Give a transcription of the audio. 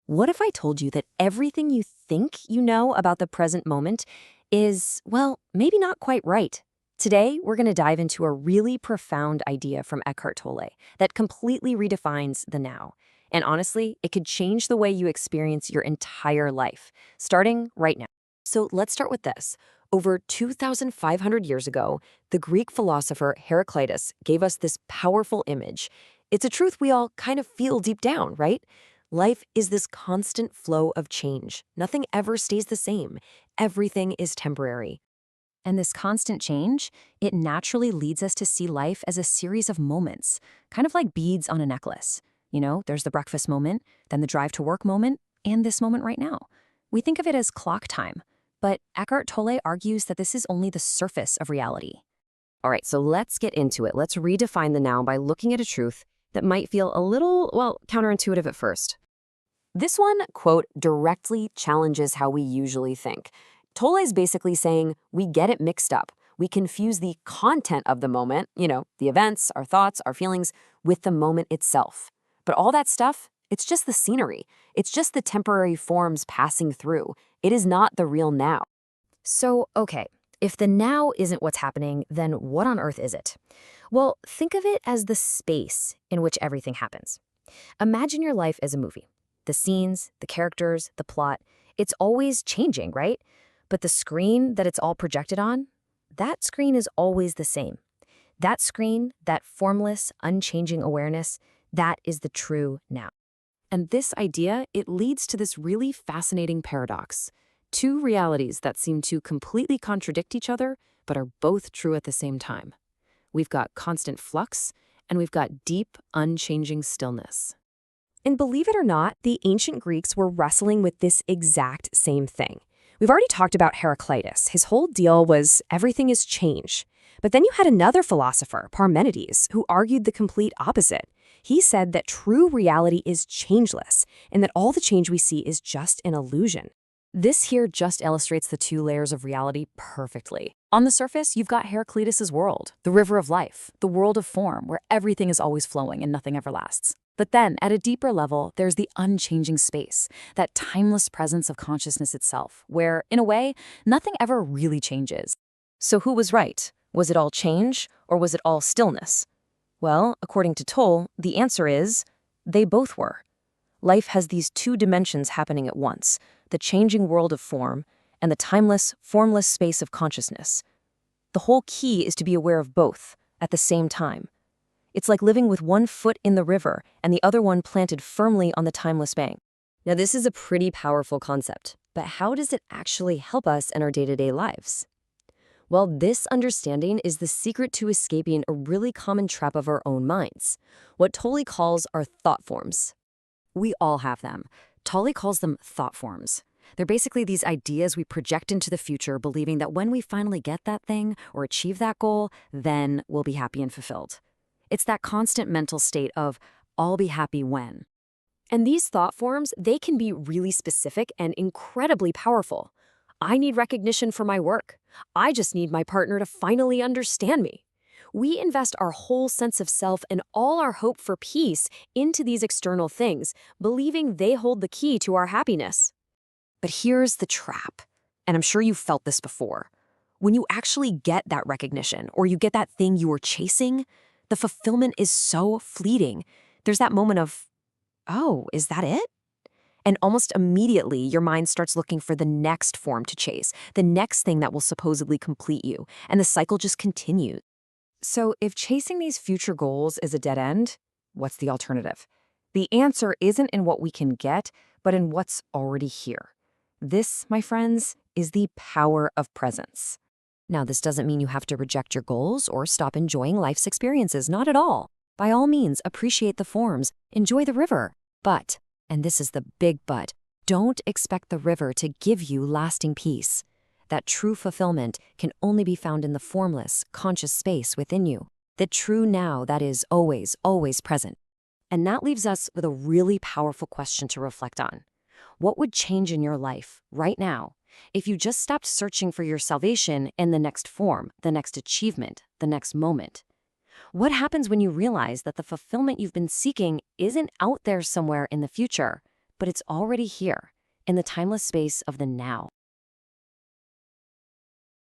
What if I told you that everything you think you know about the present moment is, well, maybe not quite right? Today, we're going to dive into a really profound idea from Eckhart Tolle that completely redefines the now. And honestly, it could change the way you experience your entire life, starting right now. So let's start with this. Over 2,500 years ago, the Greek philosopher Heraclitus gave us this powerful image. It's a truth we all kind of feel deep down, right? Life is this constant flow of change. Nothing ever stays the same. Everything is temporary. And this constant change, it naturally leads us to see life as a series of moments, kind of like beads on a necklace. There's the breakfast moment, then the drive to work moment, and this moment right now. We think of it as clock time, but Eckhart Tolle argues that this is only the surface of reality. All right, so let's get into it. Let's redefine the now by looking at a truth that might feel a little, well, counterintuitive at first. This one, quote, directly challenges how we usually think. Tolle is basically saying we get it mixed up. We confuse the content of the moment, the events, our thoughts, our feelings, with the moment itself. But all that stuff, it's just the scenery. It's just the temporary forms passing through. It is not the real now. So, okay, if the now isn't what's happening, then what on earth is it? Well, think of it as the space in which everything happens. Imagine your life as a movie. The scenes, the characters, the plot, it's always changing, right? But the screen that it's all projected on, that screen is always the same. That screen, that formless, unchanging awareness, that is the true now. And this idea, it leads to this really fascinating paradox. Two realities that seem to completely contradict each other, but are both true at the same time. We've got constant flux, and we've got deep, unchanging stillness. And believe it or not, the ancient Greeks were wrestling with this exact same thing. We've already talked about Heraclitus. His whole deal was everything is change. But then you had another philosopher, Parmenides, who argued the complete opposite. He said that true reality is changeless, and that all the change we see is just an illusion. This here just illustrates the two layers of reality perfectly. On the surface, you've got Heraclitus' world, the river of life, the world of form, where everything is always flowing and nothing ever lasts. But then, at a deeper level, there's the unchanging space, that timeless presence of consciousness itself, where, in a way, nothing ever really changes. So who was right? Was it all change, or was it all stillness? Well, according to Tolle, the answer is, they both were. Life has these two dimensions happening at once, the changing world of form and the timeless, formless space of consciousness. The whole key is to be aware of both at the same time. It's like living with one foot in the river and the other one planted firmly on the timeless bank. Now, this is a pretty powerful concept, but how does it actually help us in our day-to-day lives? Well, this understanding is the secret to escaping a really common trap of our own minds, what Tolle calls our thought forms. We all have them. Tolle calls them thought forms. They're basically these ideas we project into the future, believing that when we finally get that thing or achieve that goal, then we'll be happy and fulfilled. It's that constant mental state of, I'll be happy when. And these thought forms, they can be really specific and incredibly powerful. I need recognition for my work. I just need my partner to finally understand me. We invest our whole sense of self and all our hope for peace into these external things, believing they hold the key to our happiness. But here's the trap, and I'm sure you've felt this before. When you actually get that recognition, or you get that thing you were chasing, the fulfillment is so fleeting. There's that moment of, oh, is that it? And almost immediately, your mind starts looking for the next form to chase, the next thing that will supposedly complete you, and the cycle just continues. So if chasing these future goals is a dead end, what's the alternative? The answer isn't in what we can get, but in what's already here. This, my friends, is the power of presence. Now, this doesn't mean you have to reject your goals or stop enjoying life's experiences, not at all. By all means, appreciate the forms, enjoy the river. But, and this is the big but, don't expect the river to give you lasting peace. That true fulfillment can only be found in the formless, conscious space within you. The true now that is always, always present. And that leaves us with a really powerful question to reflect on. What would change in your life, right now, if you just stopped searching for your salvation in the next form, the next achievement, the next moment? What happens when you realize that the fulfillment you've been seeking isn't out there somewhere in the future, but it's already here, in the timeless space of the now.